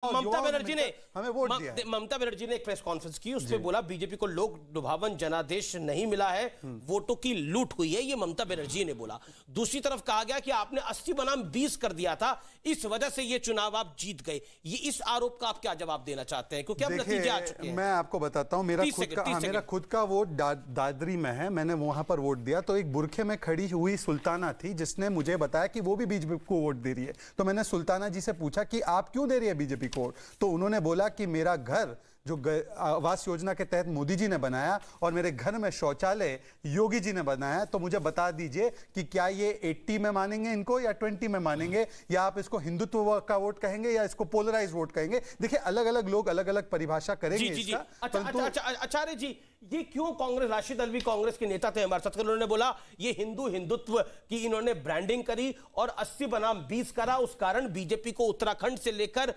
ममता बनर्जी ने हमें वोट दिया है। ममता बनर्जी ने एक प्रेस कॉन्फ्रेंस की, उसमें बोला बीजेपी को लोक लुभावन जनादेश नहीं मिला है, वोटों की लूट हुई है, ये ममता बनर्जी ने बोला। दूसरी तरफ कहा गया कि आपने 80 बनाम 20 कर दिया था, इस वजह से ये चुनाव आप जीत गए। ये इस आरोप का आप क्या जवाब देना चाहते हैं, क्योंकि अब नतीजे आ चुके हैं। मैं आपको बताता हूं, मेरा खुद का वोट दादरी में है, मैंने वहां पर वोट दिया तो एक बुरखे में खड़ी हुई सुल्ताना थी जिसने मुझे बताया कि वो भी बीजेपी को वोट दे रही है। तो मैंने सुल्ताना जी से पूछा कि आप क्यों दे रही है बीजेपी को, तो उन्होंने बोला कि मेरा घर जो आवास योजना के तहत मोदी जी ने बनाया और मेरे घर में शौचालय योगी जी ने बनाया, तो मुझे बता दीजिए कि क्या ये 80 में मानेंगे इनको या 20 में मानेंगे, या आप इसको हिंदुत्व का वोट कहेंगे या इसको पोलराइज वोट कहेंगे। देखिए अलग अलग लोग अलग अलग परिभाषा करेंगे इसका। आचार्य जी, ये क्यों कांग्रेस, राशिद अल्वी कांग्रेस के नेता थे हमारे साथ, उन्होंने बोला ये हिंदुत्व की इन्होंने ब्रांडिंग करी और 80 बनाम 20 करा, उस कारण बीजेपी को उत्तराखंड से लेकर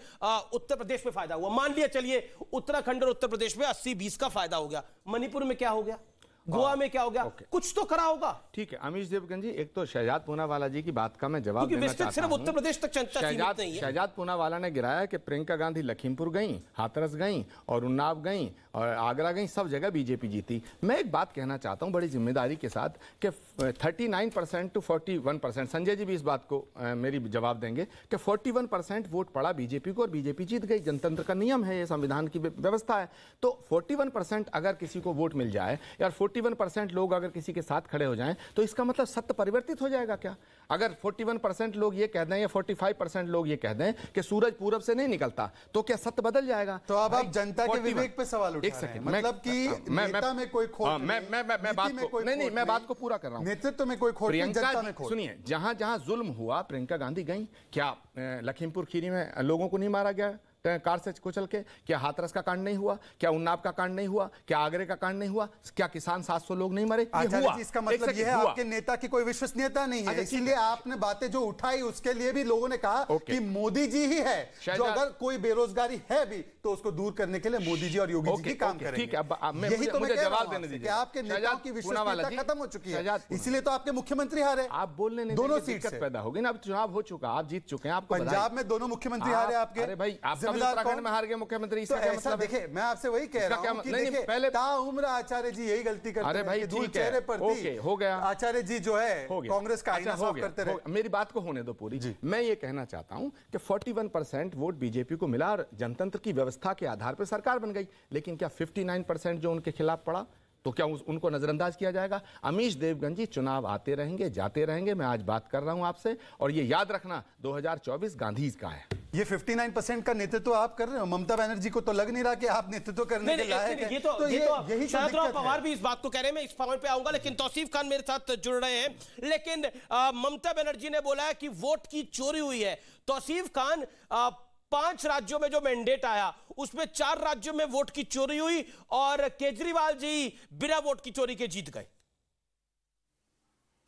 उत्तर प्रदेश में फायदा हुआ। मान लिया चलिए उत्तराखंड और उत्तर प्रदेश में 80-20 का फायदा हो गया, मणिपुर में क्या हो गया, गोवा में क्या हो गया, कुछ तो करा होगा। ठीक है अमीश देवगन जी, एक तो शहजाद पूनावाला जी की बात का मैं जवाब देना चाहता हूं। सिर्फ उत्तर प्रदेश तक शहजाद पूनावाला ने गिराया कि प्रियंका गांधी लखीमपुर गई, हाथरस गई और उन्नाव गई और आगरा गई, सब जगह बीजेपी जीती। मैं एक बात कहना चाहता हूं बड़ी जिम्मेदारी के साथ कि 39% to 41%, संजय जी भी इस बात को मेरी जवाब देंगे कि 41% वोट पड़ा बीजेपी को और बीजेपी जीत गई। जनतंत्र का नियम है, ये संविधान की व्यवस्था है। तो 41% अगर किसी को वोट मिल जाए या 41% लोग अगर किसी के साथ खड़े हो जाएं तो इसका मतलब सत्य परिवर्तित हो जाएगा क्या? अगर 41% लोग ये कह दें या 45% लोग ये कह दें कि सूरज पूरब से नहीं निकलता, तो क्या सत्य बदल जाएगा? तो अब आप जनता के विवेक पे सवाल उठा रहे हैं। मतलब कि नेता में कोई खोट मैं बात को पूरा कर रहा हूं। नेतृत्व में कोई खोट नहीं, जनता में खोट। सुनिए, जहां जहां जुल्म हुआ प्रियंका गांधी गई। क्या लखीमपुर खीरी में लोगों को नहीं मारा गया कार से कुचल के? क्या हाथरस का कांड नहीं हुआ? क्या उन्नाव का कांड नहीं हुआ? क्या आगरे का कांड नहीं हुआ? क्या किसान 700 लोग नहीं मरे? हुआ। इसका मतलब यह है आपके नेता की कोई विश्वसनीयता नहीं है, इसीलिए आपने बातें जो उठाई उसके लिए भी लोगों ने कहा कि मोदी जी ही है जो अगर कोई बेरोजगारी है भी तो उसको दूर करने के लिए मोदी जी और योगी जी ही काम करेंगे। ठीक है, यही तो मैं जवाब देने दीजिए। आपके नेताओं की विश्वसनीयता खत्म हो चुकी है, इसीलिए तो आपके मुख्यमंत्री हारे। आप बोलने नहीं, दोनों सीट पैदा हो गई ना, अब चुनाव हो चुका, आप जीत चुके हैं। आपको पंजाब में दोनों मुख्यमंत्री हारे आपके। अरे भाई, आप उत्तराखंड में हार मुख्यमंत्री। तो ऐसा देखिए, मैं आपसे वही कह रहा हूं कि देखिए पहले ताउम्र आचार्य जी यही गलती करते हैं। अरे भाई धूल चेहरे पर थी, हो गया। आचार्य जी जो है कांग्रेस का आईना साफ करते रहे। मेरी बात को होने दो पूरी। मैं ये कहना चाहता हूं कि 41% वोट बीजेपी को मिला और जनतंत्र की व्यवस्था के आधार पर सरकार बन गई। लेकिन क्या 59% जो उनके खिलाफ पड़ा तो क्या उनको नजरअंदाज किया जाएगा? अमीश देवगन जी, चुनाव आते रहेंगे, जाते रहेंगे। मैं आज बात कर रहा हूं आपसे, और ये याद रखना 2024 गांधी का है। ये 59% का नेतृत्व आप कर रहे हो। ममता बनर्जी को तो लग नहीं रहा कि आप नेतृत्व करने के लायक हैं। यही शरद पवार भी इस बात को कह रहे हैं, मैं इस पॉइंट पे आऊंगा, लेकिन तौसीफ खान मेरे साथ जुड़ रहे हैं। लेकिन ममता बनर्जी ने बोला है कि वोट की चोरी हुई है। तौसीफ खान, 5 राज्यों में जो मैंडेट आया उसमें 4 राज्यों में वोट की चोरी हुई और केजरीवाल जी बिना वोट की चोरी के जीत गए।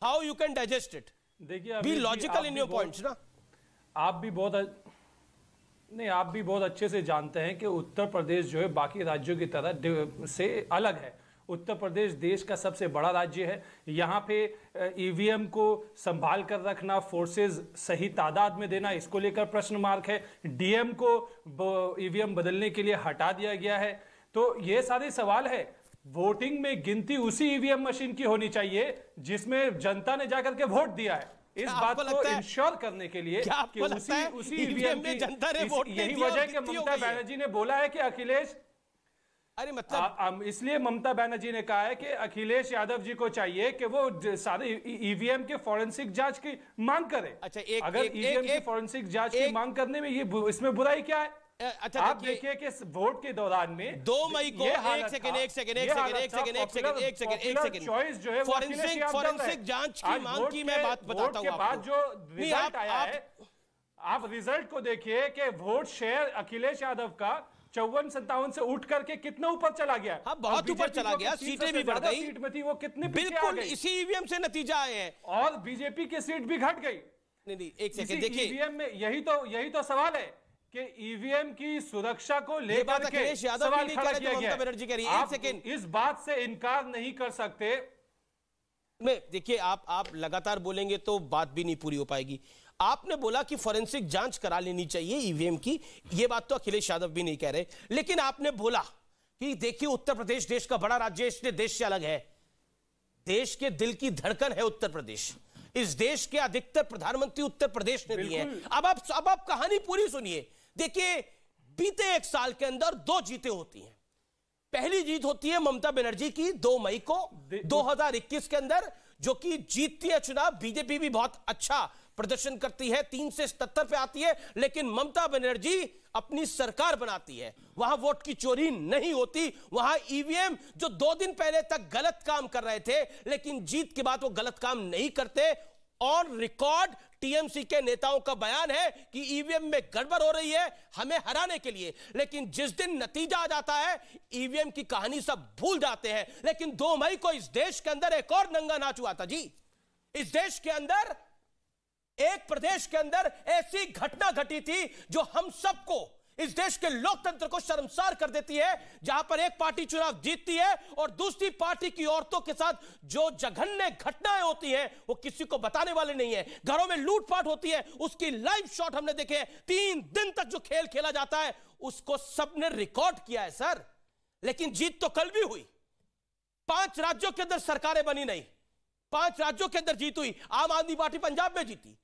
How you can digest it? देखिए, be logical in your points ना। आप भी बहुत अच्छे से जानते हैं कि उत्तर प्रदेश जो है बाकी राज्यों की तरह से अलग है। उत्तर प्रदेश देश का सबसे बड़ा राज्य है। यहाँ पे ईवीएम को संभाल कर रखना, फोर्सेस सही तादाद में देना, इसको लेकर प्रश्न मार्क है। डीएम को ईवीएम बदलने के लिए हटा दिया गया है। तो ये सारे सवाल है। वोटिंग में गिनती उसी ईवीएम मशीन की होनी चाहिए जिसमें जनता ने जाकर के वोट दिया है। इस बात को इंश्योर करने के लिए कि उसी ईवीएम में जनता ने वोट दिया। यही वजह कि ममता बनर्जी ने बोला है कि अखिलेश, अरे मतलब इसलिए ममता बनर्जी ने कहा है कि अखिलेश यादव जी को चाहिए कि वो सारे ईवीएम के फॉरेंसिक जांच की मांग करें। अच्छा, अगर ईवीएम की फॉरेंसिक जांच की मांग करने में ये इसमें बुराई क्या है? अच्छा, आप देखिए कि वोट के दौरान में 2 मई को एक सेकंड चॉइस जो है फॉरेंसिक जांच की मांग की मैं बात बताता हूं। के बाद जो रिजल्ट आया है, आप रिजल्ट को देखिए कि वोट शेयर अखिलेश यादव का 54-57 से उठ करके कितना ऊपर चला गया। हाँ, बहुत ऊपर चला गया, सीटें भी बढ़ गई। सीट में थी वो कितने बिल्कुल इसी ईवीएम से नतीजा आए हैं और बीजेपी की सीट भी घट गई। नहीं, एक सेकंड देखिए, ईवीएम में यही तो सवाल है कि ईवीएम की सुरक्षा को लेकर के सवाल खड़ा किया गया। बनर्जी कह रही है, एक सेकंड, इस बात से इनकार नहीं कर सकते। देखिए, आप लगातार बोलेंगे तो बात भी नहीं पूरी हो पाएगी। आपने बोला कि फॉरेंसिक जांच करा लेनी चाहिए ईवीएम की, यह बात तो अखिलेश यादव भी नहीं कह रहे, लेकिन आपने बोला कि देखिए उत्तर प्रदेश देश का बड़ा राज्य है, इसलिए देश से अलग है। देश के दिल की धड़कन है उत्तर प्रदेश, इस देश के अधिकतर प्रधानमंत्री उत्तर प्रदेश ने दिए हैं। अब आप कहानी पूरी सुनिए। देखिए बीते एक साल के अंदर 2 जीतें होती हैं। पहली जीत होती है ममता बनर्जी की 2 मई को 2021 के अंदर, जो कि जीतती है चुनाव। बीजेपी भी बहुत अच्छा प्रदर्शन करती है, 3 से 77 पे आती है, लेकिन ममता बनर्जी अपनी सरकार बनाती है, वहां वोट की चोरी नहीं होती। वहां ईवीएम जो 2 दिन पहले तक गलत काम कर रहे थे, लेकिन जीत के बाद वो गलत काम नहीं करते। ऑन रिकॉर्ड टीएमसी के नेताओं का बयान है कि ईवीएम में गड़बड़ हो रही है हमें हराने के लिए, लेकिन जिस दिन नतीजा आ जाता है ईवीएम की कहानी सब भूल जाते हैं। लेकिन 2 मई को इस देश के अंदर एक और नंगा नाच हुआ था जी। इस देश के अंदर एक प्रदेश के अंदर ऐसी घटना घटी थी जो हम सबको, इस देश के लोकतंत्र को शर्मसार कर देती है, जहां पर एक पार्टी चुनाव जीतती है और दूसरी पार्टी की औरतों के साथ जो जघन्य घटनाएं होती हैं वो किसी को बताने वाले नहीं है। घरों में लूटपाट होती है, उसकी लाइव शॉट हमने देखे हैं। 3 दिन तक जो खेल खेला जाता है उसको सबने रिकॉर्ड किया है सर। लेकिन जीत तो कल भी हुई। 5 राज्यों के अंदर सरकारें बनी नहीं, 5 राज्यों के अंदर जीत हुई। आम आदमी पार्टी पंजाब में जीती,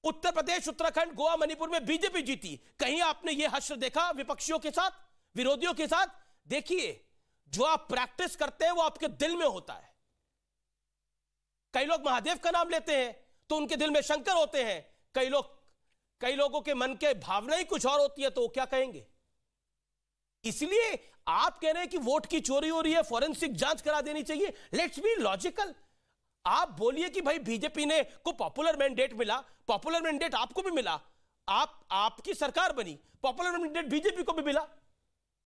उत्तर प्रदेश, उत्तराखंड, गोवा, मणिपुर में बीजेपी जीती। कहीं आपने यह हश्र देखा विपक्षियों के साथ, विरोधियों के साथ? देखिए जो आप प्रैक्टिस करते हैं वो आपके दिल में होता है। कई लोग महादेव का नाम लेते हैं तो उनके दिल में शंकर होते हैं, कई लोगों के मन के भावना ही कुछ और होती है, तो वो क्या कहेंगे? इसलिए आप कह रहे हैं कि वोट की चोरी हो रही है, फॉरेंसिक जांच करा देनी चाहिए। Let's be logical. आप बोलिए कि भाई बीजेपी ने को पॉपुलर मैंडेट मिला, पॉपुलर मैंडेट आपको भी मिला, आपकी सरकार बनी, पॉपुलर मैंडेट बीजेपी को भी मिला,